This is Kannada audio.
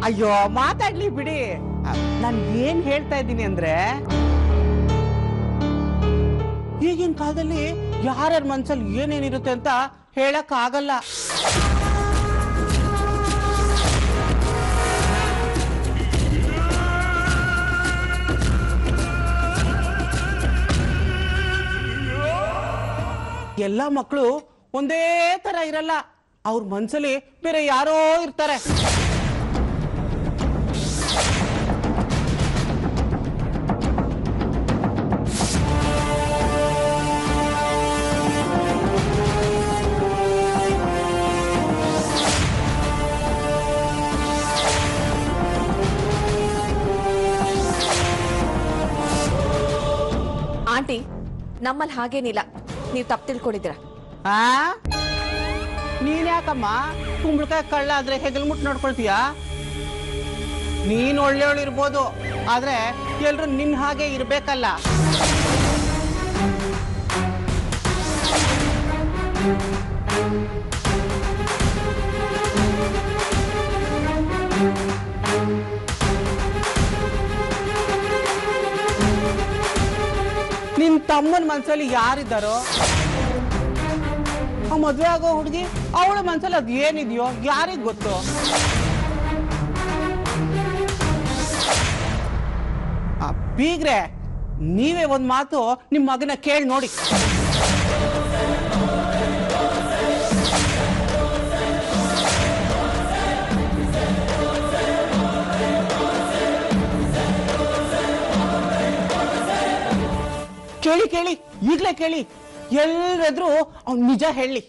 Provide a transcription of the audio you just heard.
ಅಯ್ಯೋ ಮಾತಾಡ್ಲಿ ಬಿಡಿ. ನಾನು ಏನ್ ಹೇಳ್ತಾ ಇದ್ದೀನಿ ಅಂದ್ರೆ, ಈಗಿನ ಕಾಲದಲ್ಲಿ ಯಾರ್ಯಾರ ಮನ್ಸಲ್ಲಿ ಏನೇನಿರುತ್ತೆ ಅಂತ ಹೇಳಕ್ ಆಗಲ್ಲ. ಎಲ್ಲ ಮಕ್ಕಳು ಒಂದೇ ತರ ಇರಲ್ಲ, ಅವ್ರ ಮನ್ಸಲ್ಲಿ ಬೇರೆ ಯಾರೋ ಇರ್ತಾರೆ. ಆಂಟಿ, ನಮ್ಮಲ್ಲಿ ಹಾಗೇನಿಲ್ಲ, ನೀವು ತಪ್ಪು ತಿಳ್ಕೊಂಡಿದ್ದೀರಾ. ನೀನ್ ಯಾಕಮ್ಮ ಕುಂಬಳಕಾಯಿ ಕಳ್ಳ ಆದ್ರೆ ಹೆಗಲ್ ಮುಟ್ಟು ನೋಡ್ಕೊಳ್ತೀಯ? ನೀನ್ ಒಳ್ಳೆಯವಳು ಇರ್ಬೋದು, ಆದ್ರೆ ಎಲ್ರು ನಿನ್ ಹಾಗೆ ಇರ್ಬೇಕಲ್ಲ. ನಿನ್ ತಮ್ಮನ ಮನ್ಸಲ್ಲಿ ಯಾರಿದ್ದಾರೋ, ಆ ಮದ್ವೆ ಆಗೋ ಹುಡುಗಿ ಅವಳ ಮನ್ಸಲ್ಲಿ ಅದ್ ಏನಿದೆಯೋ ಯಾರಿಗ್ ಗೊತ್ತು? ಬೀಗ್ರೆ, ನೀವೇ ಒಂದ್ ಮಾತು ನಿಮ್ ಮಗನ ಕೇಳಿ ನೋಡಿ. ಕೇಳಿ ಕೇಳಿ, ಈಗ್ಲೇ ಕೇಳಿ, ಎಲ್ಲರೆದ್ರು ಅವ್ನು ನಿಜ ಹೇಳಿ.